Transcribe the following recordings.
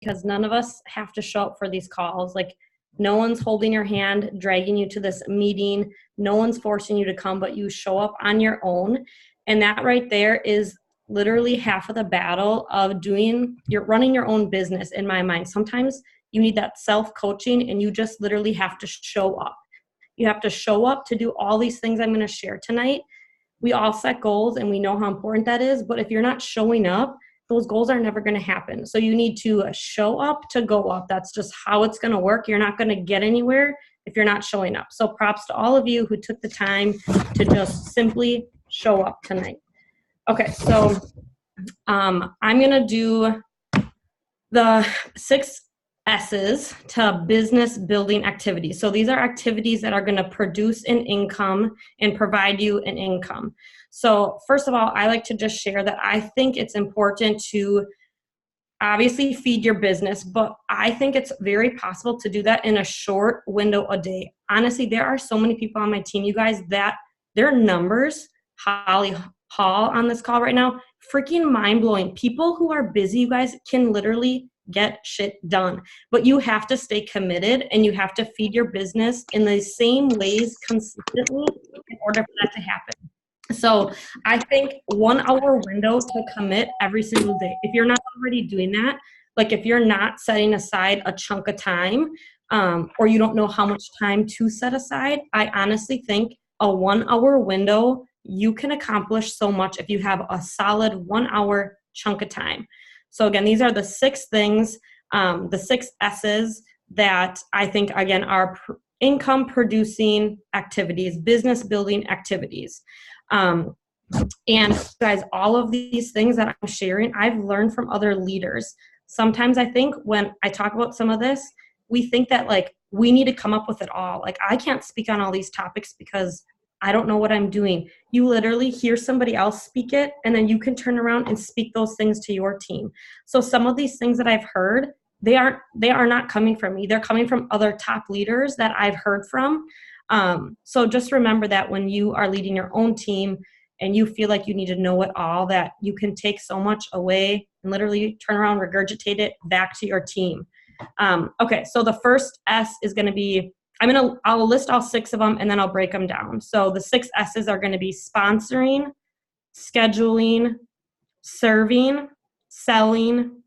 because none of us have to show up for these calls. Like, no one's holding your hand, dragging you to this meeting. No one's forcing you to come, but you show up on your own. And that right there is literally half of the battle of running your own business, in my mind. Sometimes you need that self-coaching, and you just literally have to show up. You have to show up to do all these things I'm going to share tonight. We all set goals and we know how important that is, but if you're not showing up, those goals are never going to happen. So you need to show up to go up. That's just how it's going to work. You're not going to get anywhere if you're not showing up. So props to all of you who took the time to just simply show up tonight. Okay, so I'm going to do the 6 S's to business building activities. So these are activities that are going to produce an income and provide you an income. So first of all, I like to just share that I think it's important to obviously feed your business, but I think it's very possible to do that in a short window a day. Honestly, there are so many people on my team, you guys, that their numbers, Holly Hall on this call right now, freaking mind-blowing. People who are busy, you guys, can literally get shit done, but you have to stay committed and you have to feed your business in the same ways consistently in order for that to happen. So I think 1 hour window to commit every single day. If you're not already doing that, like if you're not setting aside a chunk of time, or you don't know how much time to set aside, I honestly think a 1 hour window, you can accomplish so much if you have a solid 1 hour chunk of time. So again, these are the 6 things, the 6 S's that I think, again, are income producing activities, business building activities. And guys, all of these things that I'm sharing, I've learned from other leaders. Sometimes I think when I talk about some of this, we think that like we need to come up with it all. Like I can't speak on all these topics because I don't know what I'm doing. You literally hear somebody else speak it, and then you can turn around and speak those things to your team. So some of these things that I've heard, they are not coming from me. They're coming from other top leaders that I've heard from. So just remember that when you are leading your own team and you feel like you need to know it all, that you can take so much away and literally turn around, regurgitate it back to your team. Okay, so the first S is going to be, I'll list all 6 of them and then I'll break them down. So the 6 S's are going to be sponsoring, scheduling, serving, selling,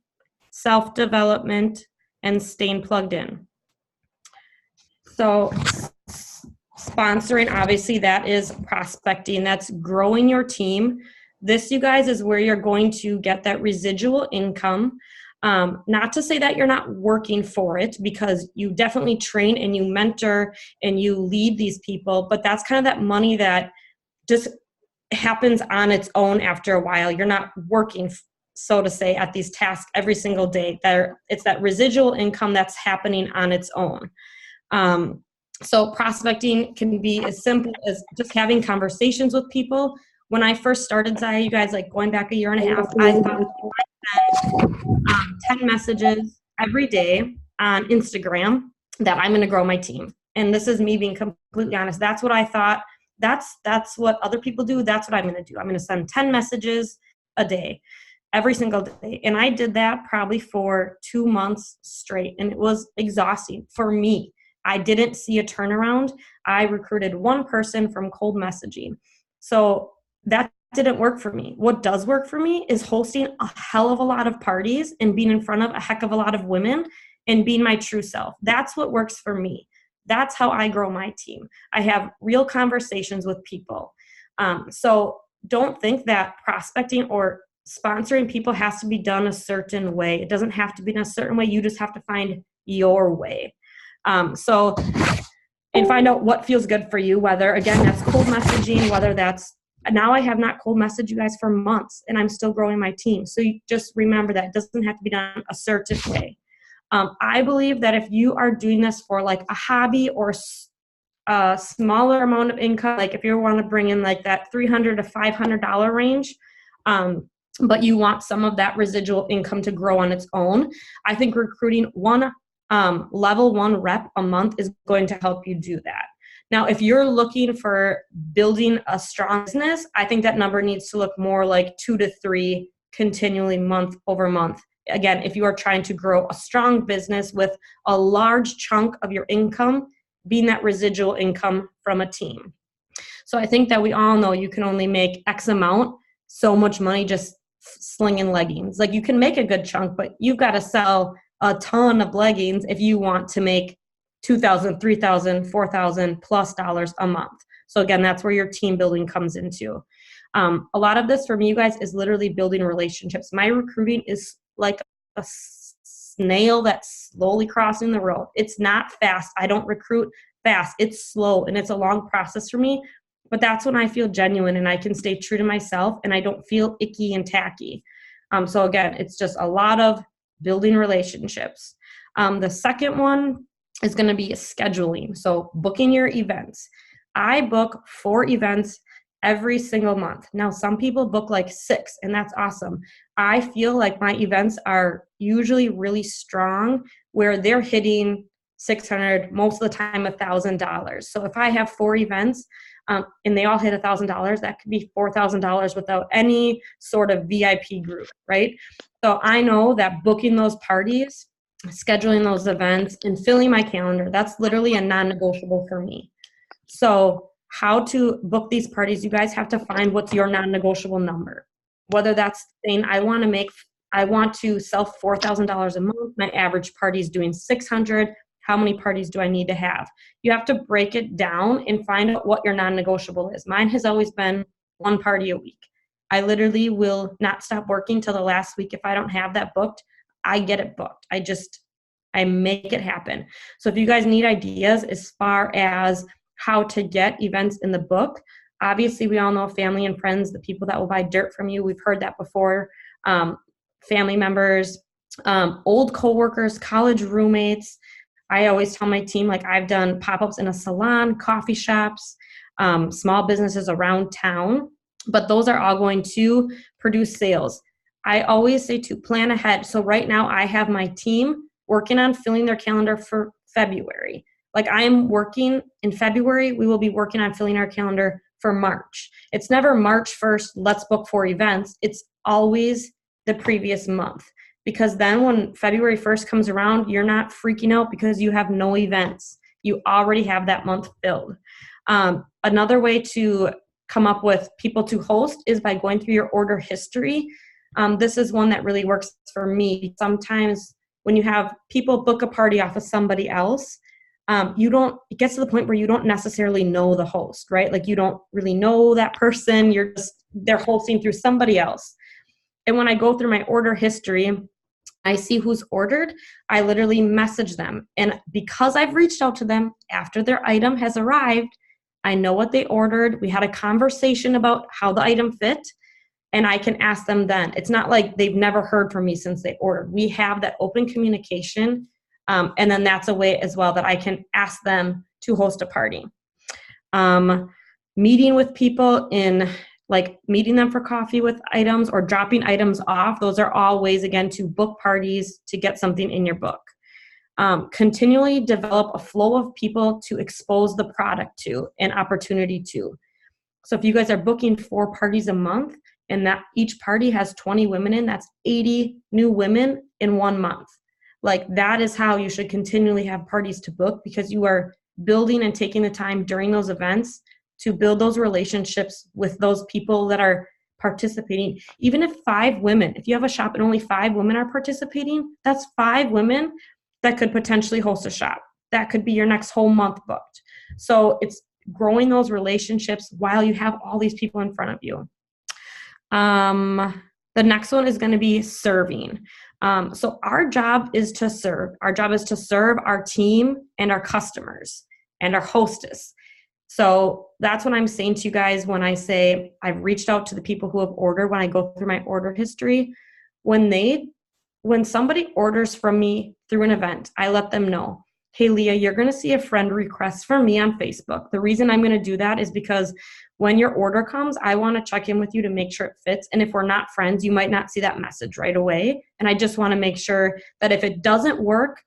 self-development, and staying plugged in. So sponsoring, obviously that is prospecting. That's growing your team. This, you guys, is where you're going to get that residual income. Not to say that you're not working for it, because you definitely train and you mentor and you lead these people, but that's kind of that money that just happens on its own after a while. You're not working, so to say, at these tasks every single day. It's that residual income that's happening on its own. So prospecting can be as simple as just having conversations with people. When I first started, Zaya, you guys, like going back a year and a half, I thought I sent 10 messages every day on Instagram that I'm going to grow my team. And this is me being completely honest. That's what I thought. That's what other people do. That's what I'm going to do. I'm going to send 10 messages a day, every single day. And I did that probably for 2 months straight. And it was exhausting for me. I didn't see a turnaround. I recruited 1 person from cold messaging. So that didn't work for me. What does work for me is hosting a hell of a lot of parties and being in front of a heck of a lot of women and being my true self. That's what works for me. That's how I grow my team. I have real conversations with people. So don't think that prospecting or sponsoring people has to be done a certain way. It doesn't have to be in a certain way. You just have to find your way. And find out what feels good for you, whether, again, that's cold messaging, whether that's, now I have not cold messaged you guys for months and I'm still growing my team. So you just remember that it doesn't have to be done a certain way. I believe that if you are doing this for like a hobby or a smaller amount of income, like if you want to bring in like that $300 to $500 range, but you want some of that residual income to grow on its own, I think recruiting 1 level 1 rep a month is going to help you do that. Now, if you're looking for building a strong business, I think that number needs to look more like 2 to 3 continually month over month again, if you are trying to grow a strong business with a large chunk of your income being that residual income from a team. So I think that we all know you can only make X amount, so much money just slinging leggings. Like you can make a good chunk, but you've got to sell a ton of leggings if you want to make $2,000, $3,000, $4,000 plus dollars a month. So again, that's where your team building comes into. A lot of this for me, you guys, is literally building relationships. My recruiting is like a snail that's slowly crossing the road. It's not fast. I don't recruit fast. It's slow and it's a long process for me. But that's when I feel genuine and I can stay true to myself and I don't feel icky and tacky. So again, it's just a lot of building relationships. The second one is going to be scheduling. So booking your events. I book 4 events every single month. Now, some people book like 6, and that's awesome. I feel like my events are usually really strong where they're hitting $600, most of the time $1,000. So if I have 4 events and they all hit $1,000, that could be $4,000 without any sort of VIP group, right? So I know that booking those parties, scheduling those events, and filling my calendar, that's literally a non-negotiable for me. So how to book these parties, you guys have to find what's your non-negotiable number. Whether that's saying I want to sell $4,000 a month, my average party is doing 600. How many parties do I need to have? You have to break it down and find out what your non-negotiable is. Mine has always been 1 party a week. I literally will not stop working till the last week. If I don't have that booked, I get it booked. I make it happen. So if you guys need ideas as far as how to get events in the book, obviously we all know family and friends, the people that will buy dirt from you. We've heard that before. Family members, old coworkers, college roommates. I always tell my team, like I've done pop-ups in a salon, coffee shops, small businesses around town, but those are all going to produce sales. I always say to plan ahead. So right now I have my team working on filling their calendar for February. Like I am working in February, we will be working on filling our calendar for March. It's never March 1st, let's book 4 events. It's always the previous month. Because then when February 1st comes around, you're not freaking out because you have no events. You already have that month filled. Another way to come up with people to host is by going through your order history. This is one that really works for me. Sometimes when you have people book a party off of somebody else, it gets to the point where you don't necessarily know the host, right? Like you don't really know that person. They're hosting through somebody else. And when I go through my order history, I see who's ordered. I literally message them. And because I've reached out to them after their item has arrived, I know what they ordered. We had a conversation about how the item fit, and I can ask them then. It's not like they've never heard from me since they ordered. We have that open communication. And then that's a way as well that I can ask them to host a party. Meeting with people like meeting them for coffee with items or dropping items off. Those are all ways, again, to book parties to get something in your book. Continually develop a flow of people to expose the product to and opportunity to. So if you guys are booking 4 parties a month and that each party has 20 women in, that's 80 new women in 1 month. Like that is how you should continually have parties to book, because you are building and taking the time during those events to build those relationships with those people that are participating. Even if you have a shop and only 5 women are participating, that's 5 women that could potentially host a shop. That could be your next whole month booked. So it's growing those relationships while you have all these people in front of you. The next one is going to be serving. So our job is to serve. Our job is to serve our team and our customers and our hostess. So that's what I'm saying to you guys when I say I've reached out to the people who have ordered. When I go through my order history, when somebody orders from me through an event, I let them know, hey, Leah, you're going to see a friend request from me on Facebook. The reason I'm going to do that is because when your order comes, I want to check in with you to make sure it fits. And if we're not friends, you might not see that message right away. And I just want to make sure that if it doesn't work,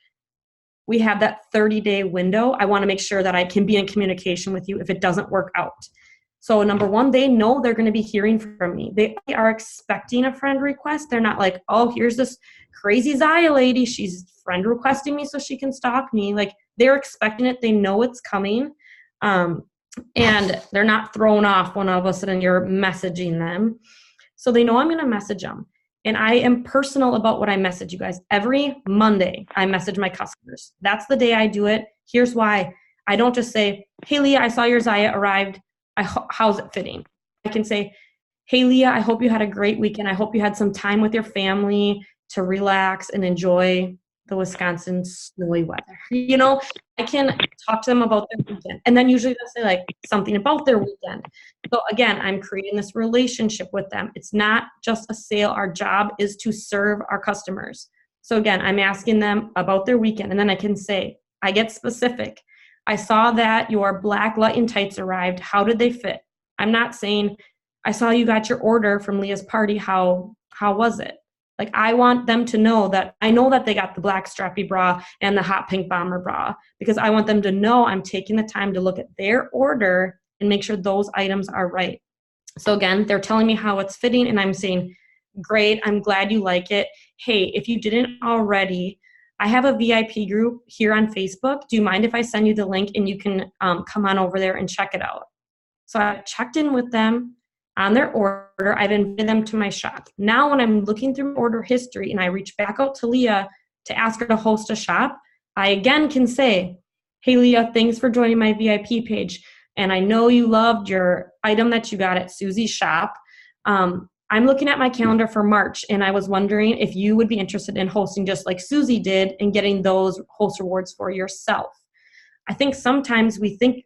we have that 30-day window. I want to make sure that I can be in communication with you if it doesn't work out. So number one, they know they're going to be hearing from me. They are expecting a friend request. They're not like, oh, here's this crazy Zaya lady. She's friend requesting me so she can stalk me. Like, they're expecting it. They know it's coming. And they're not thrown off when all of a sudden you're messaging them. So they know I'm going to message them. And I am personal about what I message you guys. Every Monday, I message my customers. That's the day I do it. Here's why. I don't just say, hey, Leah, I saw your Zaya arrived. How's it fitting? I can say, hey, Leah, I hope you had a great weekend. I hope you had some time with your family to relax and enjoy the Wisconsin snowy weather. You know, I can talk to them about their weekend. And then usually they'll say like something about their weekend. So again, I'm creating this relationship with them. It's not just a sale. Our job is to serve our customers. So again, I'm asking them about their weekend. And then I can say, I get specific. I saw that your black Latin tights arrived. How did they fit? I'm not saying, I saw you got your order from Leah's party. How was it? Like, I want them to know that I know that they got the black strappy bra and the hot pink bomber bra, because I want them to know I'm taking the time to look at their order and make sure those items are right. So again, they're telling me how it's fitting and I'm saying, great, I'm glad you like it. Hey, if you didn't already, I have a VIP group here on Facebook. Do you mind if I send you the link and you can come on over there and check it out? So I checked in with them on their order. I've invited them to my shop. Now when I'm looking through order history and I reach back out to Leah to ask her to host a shop, I again can say, hey, Leah, thanks for joining my VIP page. And I know you loved your item that you got at Susie's shop. I'm looking at my calendar for March, and I was wondering if you would be interested in hosting just like Susie did and getting those host rewards for yourself. I think sometimes we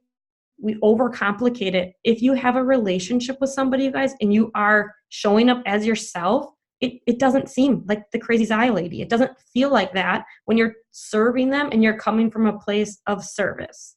overcomplicate it. If you have a relationship with somebody, you guys, and you are showing up as yourself, it doesn't seem like the crazy Zaya lady. It doesn't feel like that when you're serving them and you're coming from a place of service.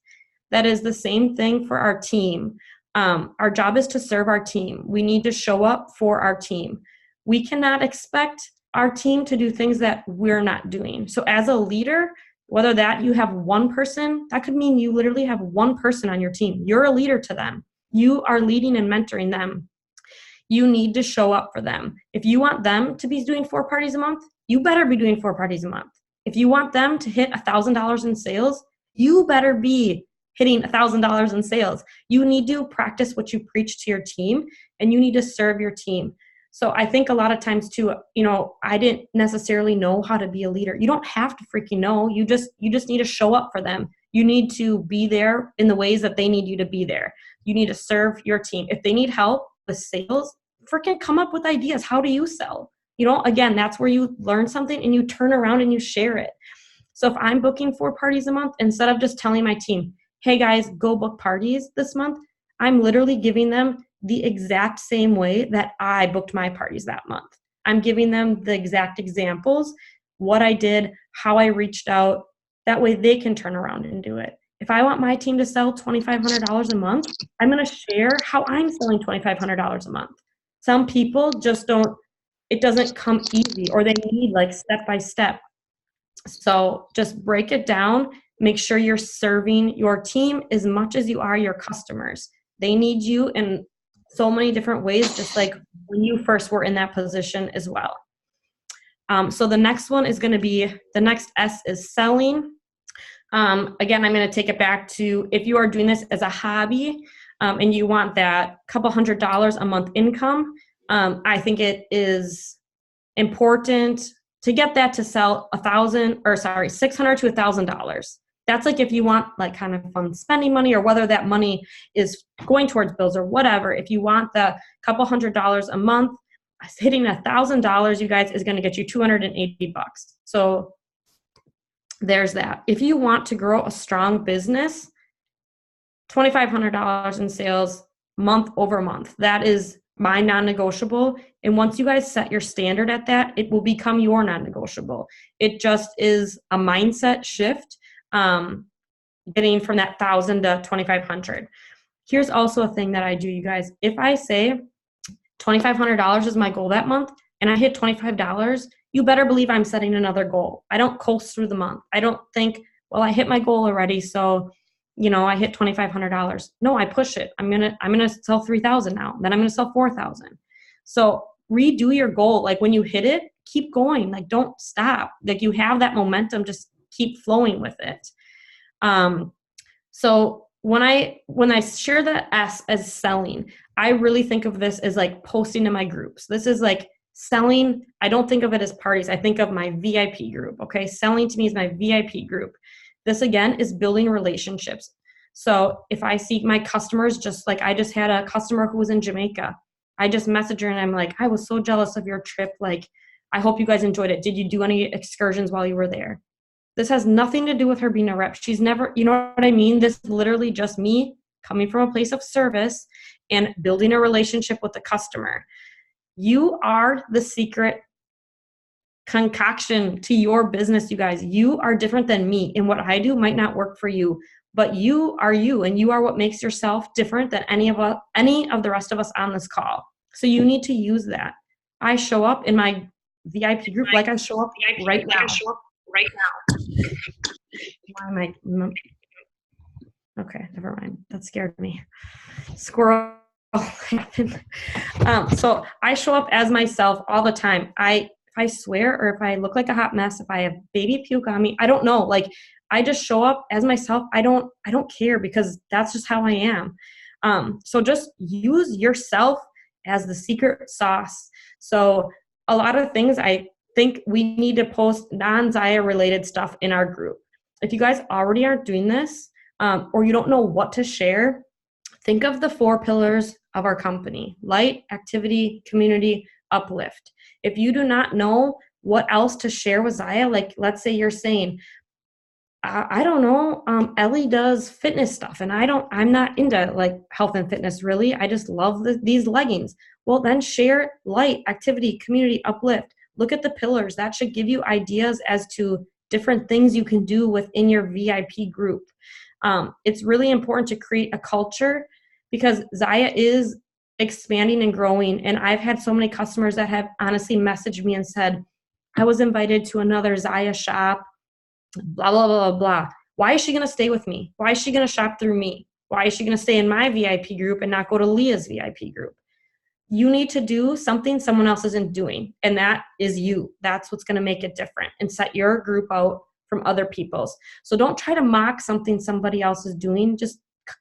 That is the same thing for our team. Our job is to serve our team. We need to show up for our team. We cannot expect our team to do things that we're not doing. So as a leader, whether that you have one person, that could mean you literally have one person on your team. You're a leader to them. You are leading and mentoring them. You need to show up for them. If you want them to be doing 4 parties a month, you better be doing 4 parties a month. If you want them to hit $1,000 in sales, you better be hitting $1,000 in sales. You need to practice what you preach to your team, and you need to serve your team. So I think a lot of times too, I didn't necessarily know how to be a leader. You don't have to freaking know. You just need to show up for them. You need to be there in the ways that they need you to be there. You need to serve your team. If they need help with sales, freaking come up with ideas. How do you sell? Again, that's where you learn something and you turn around and you share it. So if I'm booking 4 parties a month, instead of just telling my team, hey guys, go book parties this month, I'm literally giving them the exact same way that I booked my parties that month. I'm giving them the exact examples, what I did, how I reached out. That way they can turn around and do it. If I want my team to sell $2,500 a month, I'm going to share how I'm selling $2,500 a month. Some people just don't, it doesn't come easy, or they need like step by step. So just break it down. Make sure you're serving your team as much as you are your customers. They need you in so many different ways, just like when you first were in that position as well. So the next one is going to be, the next S is selling. Again, I'm going to take it back to, if you are doing this as a hobby and you want that couple $100 a month income, I think it is important to get that to sell $600 to $1,000. That's like if you want like kind of fun spending money, or whether that money is going towards bills or whatever. If you want the couple $100 a month, hitting $1,000, you guys, is going to get you $280. So there's that. If you want to grow a strong business, $2,500 in sales month over month. That is my non-negotiable. And once you guys set your standard at that, it will become your non-negotiable. It just is a mindset shift, getting from that 1,000 to 2,500. Here's also a thing that I do, you guys. If I say $2,500 is my goal that month and I hit $25, you better believe I'm setting another goal. I don't coast through the month. I don't think, well, I hit my goal already, so I hit $2,500. No, I push it. I'm gonna sell 3,000 now. Then I'm gonna sell 4,000. So redo your goal. Like when you hit it, keep going. Like don't stop. Like you have that momentum, just keep flowing with it. So when I share the S as selling, I really think of this as like posting to my groups. This is like selling. I don't think of it as parties. I think of my VIP group. Okay. Selling to me is my VIP group. This again is building relationships. So if I see my customers, just like I just had a customer who was in Jamaica, I just message her and I'm like, I was so jealous of your trip. Like, I hope you guys enjoyed it. Did you do any excursions while you were there? This has nothing to do with her being a rep. She's never, you know what I mean? This is literally just me coming from a place of service and building a relationship with the customer. You are the secret concoction to your business, you guys. You are different than me, and what I do might not work for you, but you are you, and you are what makes yourself different than any of the rest of us on this call. So you need to use that. I show up in my VIP group like I show up right now. Why am I? Okay, never mind. That scared me. Squirrel happened. So I show up as myself all the time. If I swear or if I look like a hot mess, if I have baby puke on me, I don't know. Like I just show up as myself. I don't care because that's just how I am. So just use yourself as the secret sauce. So a lot of things I think we need to post non-Zaya related stuff in our group. If you guys already aren't doing this, or you don't know what to share, think of the 4 pillars of our company: light, activity, community, uplift. If you do not know what else to share with Zaya, like let's say you're saying, I don't know, Ellie does fitness stuff and I'm not into like health and fitness really. I just love these leggings. Well, then share light, activity, community, uplift. Look at the pillars. That should give you ideas as to different things you can do within your VIP group. It's really important to create a culture because Zaya is expanding and growing. And I've had so many customers that have honestly messaged me and said, I was invited to another Zaya shop, blah, blah, blah, blah, blah. Why is she going to stay with me? Why is she going to shop through me? Why is she going to stay in my VIP group and not go to Leah's VIP group? You need to do something someone else isn't doing, and that is you. That's what's going to make it different and set your group out from other people's. So don't try to mock something somebody else is doing. Just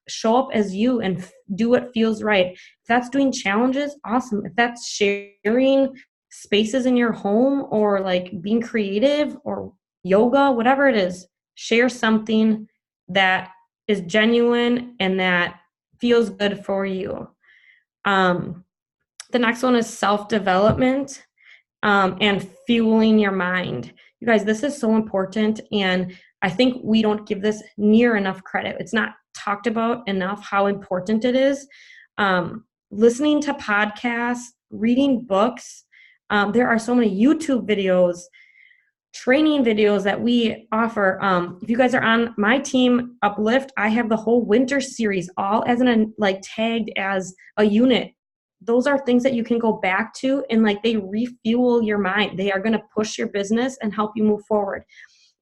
show up as you and do what feels right. If that's doing challenges, awesome. If that's sharing spaces in your home or like being creative or yoga, whatever it is, share something that is genuine and that feels good for you. The next one is self-development and fueling your mind. You guys, this is so important, and I think we don't give this near enough credit. It's not talked about enough how important it is. Listening to podcasts, reading books. There are so many YouTube videos, training videos that we offer. If you guys are on my team Uplift, I have the whole winter series all as tagged as a unit. Those are things that you can go back to and like they refuel your mind. They are going to push your business and help you move forward.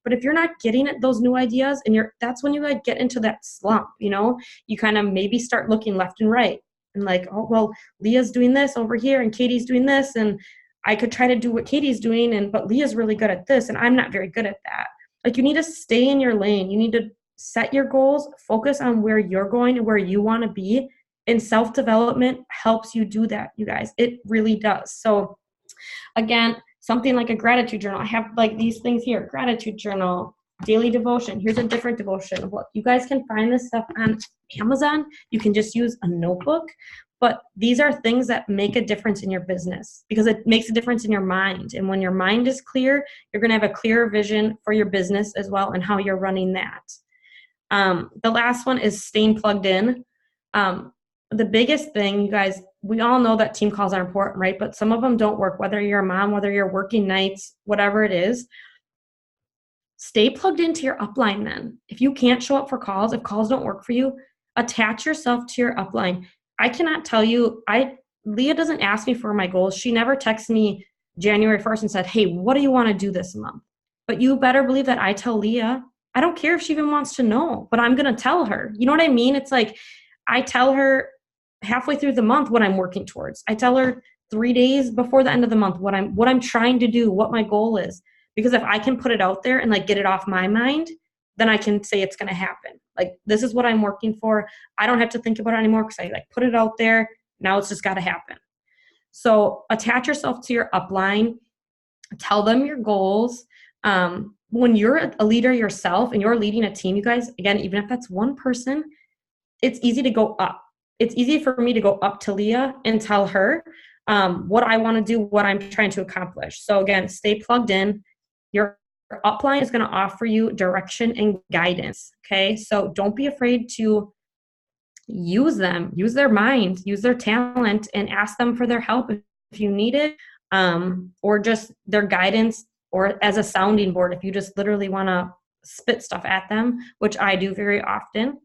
But if you're not getting at those new ideas and that's when you like get into that slump, you kind of maybe start looking left and right and like, oh, well, Leah's doing this over here and Katie's doing this. And I could try to do what Katie's doing, but Leah's really good at this and I'm not very good at that. Like you need to stay in your lane. You need to set your goals, focus on where you're going and where you want to be. And self-development helps you do that, you guys. It really does. So again, something like a gratitude journal. I have like these things here: gratitude journal, daily devotion. Here's a different devotion. Look, you guys can find this stuff on Amazon. You can just use a notebook. But these are things that make a difference in your business because it makes a difference in your mind. And when your mind is clear, you're going to have a clearer vision for your business as well and how you're running that. The last one is staying plugged in. The biggest thing, you guys, we all know that team calls are important, right? But some of them don't work, whether you're a mom, whether you're working nights, whatever it is. Stay plugged into your upline then. If you can't show up for calls, if calls don't work for you, attach yourself to your upline. I cannot tell you, Leah doesn't ask me for my goals. She never texts me January 1st and said, hey, what do you want to do this month? But you better believe that I tell Leah, I don't care if she even wants to know, but I'm going to tell her. You know what I mean? It's like I tell her halfway through the month what I'm working towards. I tell her 3 days before the end of the month what I'm trying to do, what my goal is. Because if I can put it out there and like get it off my mind, then I can say it's going to happen. Like, this is what I'm working for. I don't have to think about it anymore because I like put it out there. Now it's just got to happen. So attach yourself to your upline. Tell them your goals. When you're a leader yourself and you're leading a team, you guys, again, even if that's one person, it's easy to go up. It's easy for me to go up to Leah and tell her what I want to do, what I'm trying to accomplish. So again, stay plugged in. Your upline is going to offer you direction and guidance. Okay. So don't be afraid to use them, use their mind, use their talent, and ask them for their help if you need it, or just their guidance, or as a sounding board if you just literally want to spit stuff at them, which I do very often.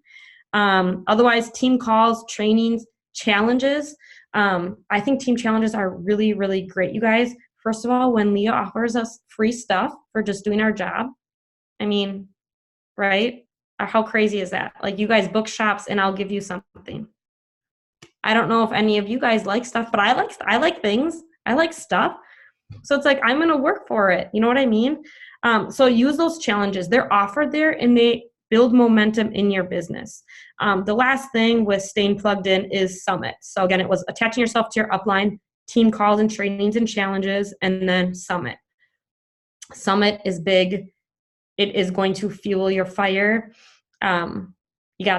Otherwise, team calls, trainings, challenges. I think team challenges are really, really great, you guys. First of all, when Leah offers us free stuff for just doing our job, I mean, right? How crazy is that? Like, you guys book shops and I'll give you something. I don't know if any of you guys like stuff, but I like things. I like stuff. So it's like, I'm going to work for it. You know what I mean? So use those challenges. They're offered there and they build momentum in your business. The last thing with staying plugged in is summits. So again, it was attaching yourself to your upline, team calls and trainings and challenges, and then summit. Summit is big. It is going to fuel your fire. You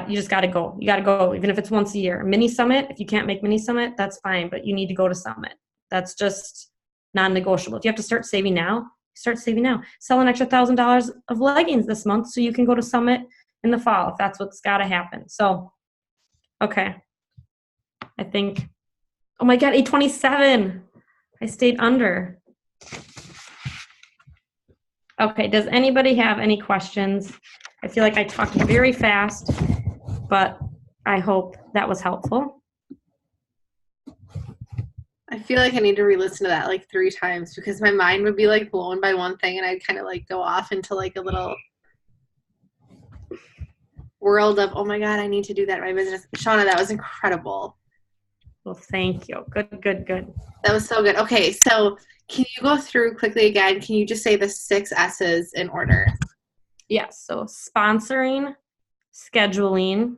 just got to go. You got to go, even if it's once a year. Mini summit, if you can't make mini summit, that's fine, but you need to go to summit. That's just non-negotiable. If you have to start saving now, start saving now. Sell an extra $1,000 of leggings this month so you can go to summit in the fall, if that's what's got to happen. So, okay. I think, oh my God, 8:27. I stayed under. Okay, does anybody have any questions? I feel like I talked very fast, but I hope that was helpful. I feel like I need to re-listen to that like 3 times because my mind would be like blown by one thing and I'd kind of like go off into like a little world of, oh my God, I need to do that in my business. Shaunna, that was incredible. Well, thank you. Good. That was so good. Okay, so can you go through quickly again? Can you just say the 6 S's in order? Yes. So sponsoring, scheduling,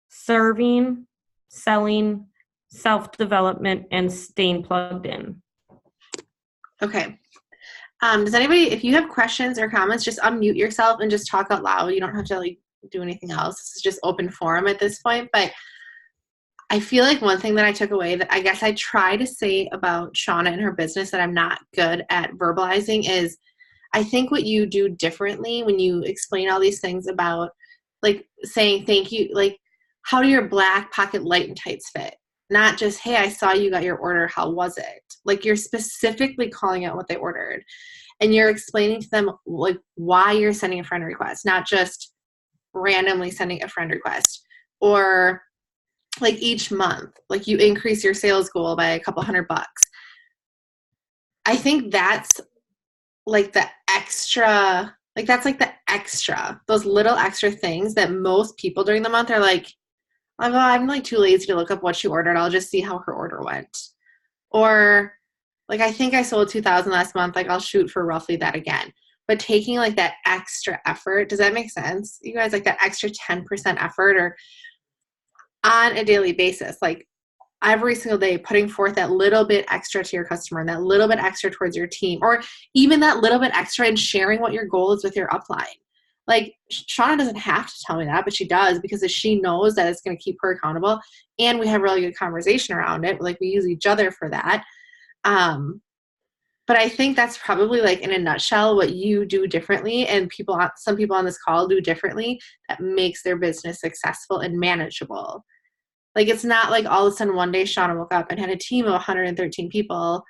serving, selling, self-development, and staying plugged in. Okay. Does anybody, if you have questions or comments, just unmute yourself and just talk out loud. You don't have to like do anything else. This is just open forum at this point. But I feel like one thing that I took away that I guess I try to say about Shaunna and her business that I'm not good at verbalizing is I think what you do differently when you explain all these things about like saying thank you, like how do your black pocket light and tights fit? Not just, hey, I saw you got your order. How was it? Like you're specifically calling out what they ordered and you're explaining to them like why you're sending a friend request, not just randomly sending a friend request or like each month, like you increase your sales goal by a couple $100. I think that's like the extra, like that's like the extra, those little extra things that most people during the month are like, oh, I'm like too lazy to look up what she ordered. I'll just see how her order went. Or like, I think I sold 2,000 last month. Like I'll shoot for roughly that again. But taking like that extra effort, does that make sense? You guys, like that extra 10% effort or on a daily basis, like every single day, putting forth that little bit extra to your customer and that little bit extra towards your team, or even that little bit extra in sharing what your goal is with your upline. Like Shaunna doesn't have to tell me that, but she does because she knows that it's going to keep her accountable. And we have really good conversation around it. Like we use each other for that. But I think that's probably like in a nutshell what you do differently and some people on this call do differently that makes their business successful and manageable. Like it's not like all of a sudden one day Shaunna woke up and had a team of 113 people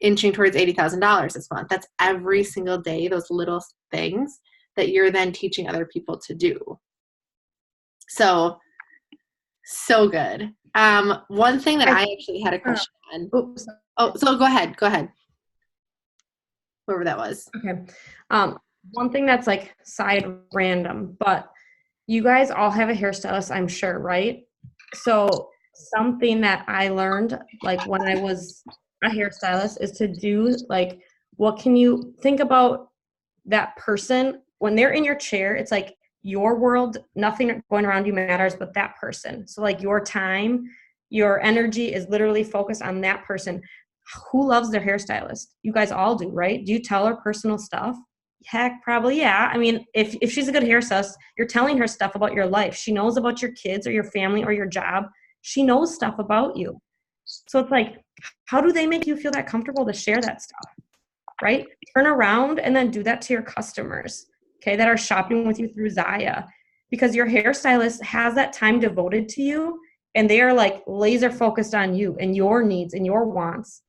inching towards $80,000 this month. That's every single day, those little things that you're then teaching other people to do. So good. One thing that I actually had a question on. Oh, so go ahead. Whoever that was. Okay. one thing that's like side random, but you guys all have a hairstylist, I'm sure, right? So something that I learned like when I was a hairstylist is to do like, what can you think about that person when they're in your chair? It's like your world, nothing going around you matters but that person. So like your time, your energy is literally focused on that person. Who loves their hairstylist? You guys all do, right? Do you tell her personal stuff? Heck, probably, yeah. I mean, if she's a good hairstylist, you're telling her stuff about your life. She knows about your kids or your family or your job. She knows stuff about you. So it's like, how do they make you feel that comfortable to share that stuff, right? Turn around and then do that to your customers, okay, that are shopping with you through Zaya, because your hairstylist has that time devoted to you and they are like laser focused on you and your needs and your wants,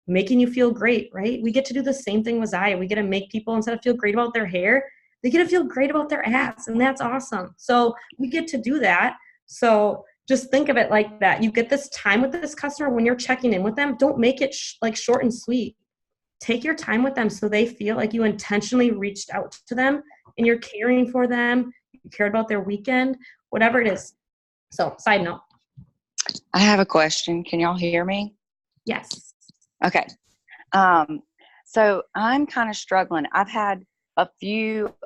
making you feel great, right? We get to do the same thing with Zaya. We get to make people, instead of feel great about their hair, they get to feel great about their ass, and that's awesome. So we get to do that. So just think of it like that. You get this time with this customer when you're checking in with them. Don't make it like short and sweet. Take your time with them so they feel like you intentionally reached out to them and you're caring for them. You cared about their weekend, whatever it is. So, side note. I have a question. Can y'all hear me? Yes. Okay. So I'm kind of struggling. I've had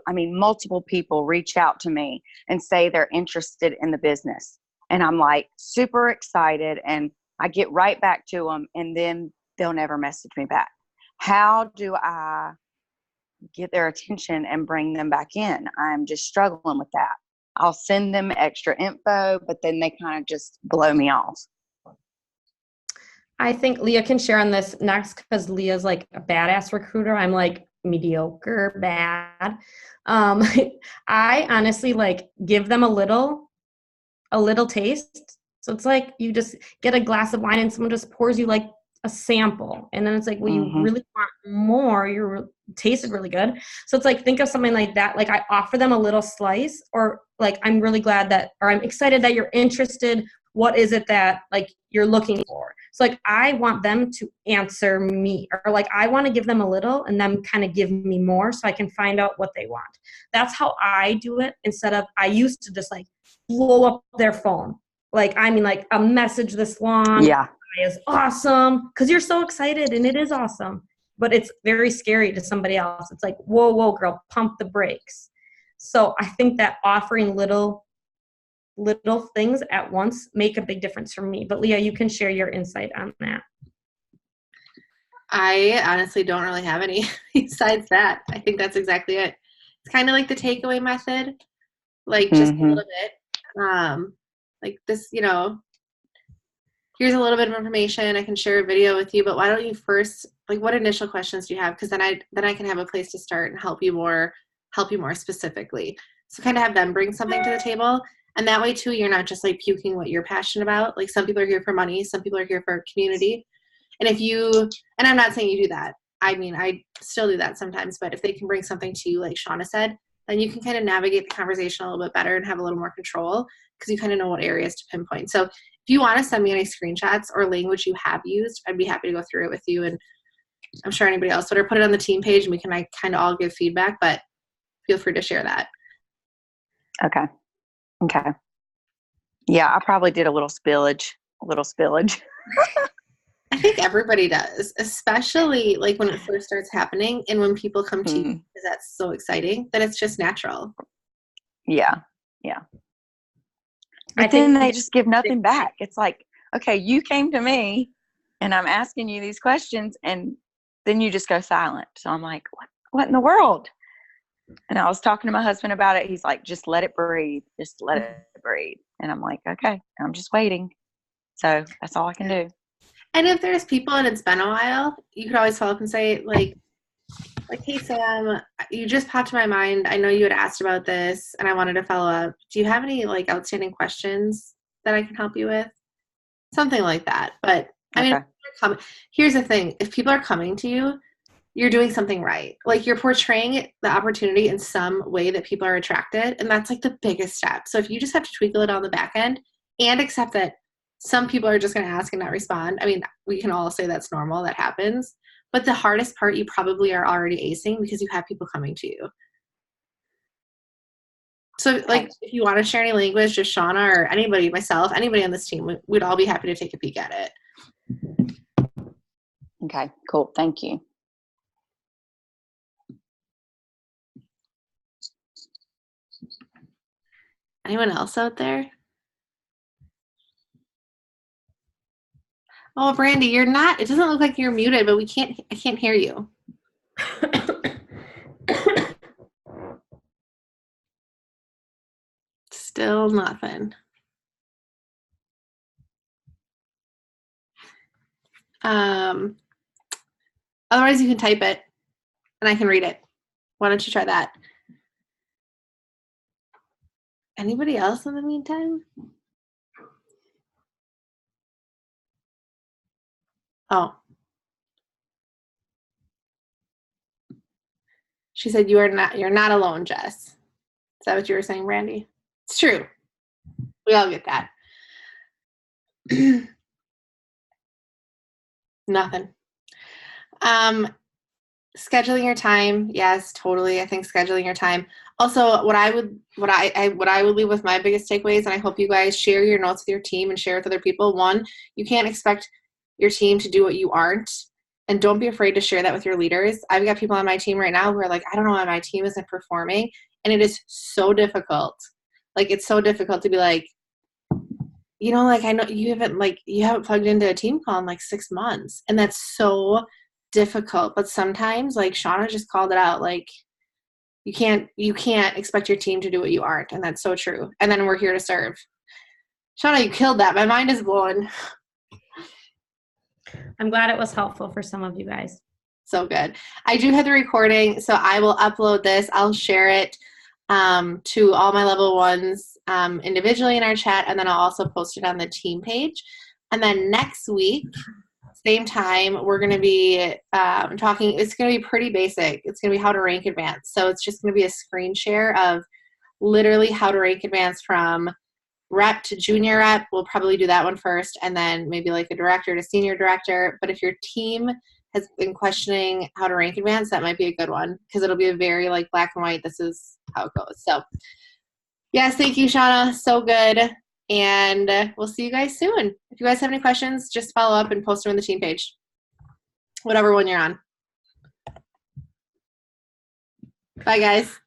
multiple people reach out to me and say they're interested in the business. And I'm like super excited and I get right back to them and then they'll never message me back. How do I get their attention and bring them back in? I'm just struggling with that. I'll send them extra info, but then they kind of just blow me off. I think Leah can share on this next because Leah's like a badass recruiter. I'm like mediocre, bad. I honestly like give them a little taste. So it's like you just get a glass of wine and someone just pours you like a sample. And then it's like, well, you really want more. You tasted really good. So it's like, think of something like that. Like I offer them a little slice, or like, I'm really glad that, or I'm excited that you're interested. What is it that like you're looking for? So like, I want them to answer me, or like, I want to give them a little and them kind of give me more so I can find out what they want. That's how I do it, instead of, I used to just like blow up their phone. Like, I mean, like a message this long. Yeah. Is awesome, because you're so excited and it is awesome, but it's very scary to somebody else. It's like, whoa, girl, pump the brakes. So I think that offering little things at once make a big difference for me. But Leah, you can share your insight on that. I honestly don't really have any besides that. I think that's exactly it. It's kind of like the takeaway method, like just a little bit. Like this, here's a little bit of information. I can share a video with you, but why don't you first, like, what initial questions do you have? Because then I can have a place to start and help you more specifically. So kind of have them bring something to the table. And that way too, you're not just like puking what you're passionate about. Like some people are here for money. Some people are here for community. And and I'm not saying you do that. I mean, I still do that sometimes, but if they can bring something to you, like Shaunna said, then you can kind of navigate the conversation a little bit better and have a little more control because you kind of know what areas to pinpoint. So if you want to send me any screenshots or language you have used, I'd be happy to go through it with you. And I'm sure anybody else would, or put it on the team page and we can like kind of all give feedback, but feel free to share that. Okay. Yeah, I probably did a little spillage. I think everybody does, especially like when it first starts happening and when people come to you, because that's so exciting that it's just natural. Yeah. But then they just give nothing back. It's like, okay, you came to me and I'm asking you these questions and then you just go silent. So I'm like, what in the world? And I was talking to my husband about it. He's like, just let it breathe. Just let it breathe. And I'm like, okay, I'm just waiting. So that's all I can do. And if there's people and it's been a while, you could always follow up and say like, hey, Sam, you just popped to my mind. I know you had asked about this and I wanted to follow up. Do you have any like outstanding questions that I can help you with? Something like that. But I mean, here's the thing. If people are coming to you, you're doing something right. Like you're portraying the opportunity in some way that people are attracted. And that's like the biggest step. So if you just have to tweakle it on the back end and accept that some people are just going to ask and not respond. I mean, we can all say that's normal. That happens. But the hardest part you probably are already acing because you have people coming to you. So, like, if you want to share any language, just Shaunna or anybody, myself, anybody on this team, we'd all be happy to take a peek at it. Okay, cool. Thank you. Anyone else out there? Oh, Brandy, you're not. It doesn't look like you're muted, but I can't hear you. Still nothing. Otherwise, you can type it, and I can read it. Why don't you try that? Anybody else in the meantime? Oh. She said you're not alone, Jess. Is that what you were saying, Brandy? It's true. We all get that. Nothing. Scheduling your time, yes, totally. I think scheduling your time. Also, what I would leave with my biggest takeaways, and I hope you guys share your notes with your team and share with other people. One, you can't expect your team to do what you aren't, and don't be afraid to share that with your leaders. I've got people on my team right now who are like, I don't know why my team isn't performing, and it is so difficult. Like, it's so difficult to be like, like, I know you haven't plugged into a team call in like 6 months, and that's so difficult. But sometimes, like Shaunna just called it out, like you can't expect your team to do what you aren't, and that's so true. And then we're here to serve. Shaunna, you killed that. My mind is blown. I'm glad it was helpful for some of you guys. So good. I do have the recording, so I will upload this. I'll share it to all my level ones individually in our chat, and then I'll also post it on the team page. And then next week, same time, we're going to be talking. It's going to be pretty basic. It's going to be how to rank advance. So it's just going to be a screen share of literally how to rank advance from rep to junior rep. We'll probably do that one first, and then maybe like a director to senior director. But if your team has been questioning how to rank advance, that might be a good one, because it'll be a very like black and white, this is how it goes. So yes, thank you, Shaunna. So good. And we'll see you guys soon. If you guys have any questions, just follow up and post them on the team page, whatever one you're on. Bye, guys.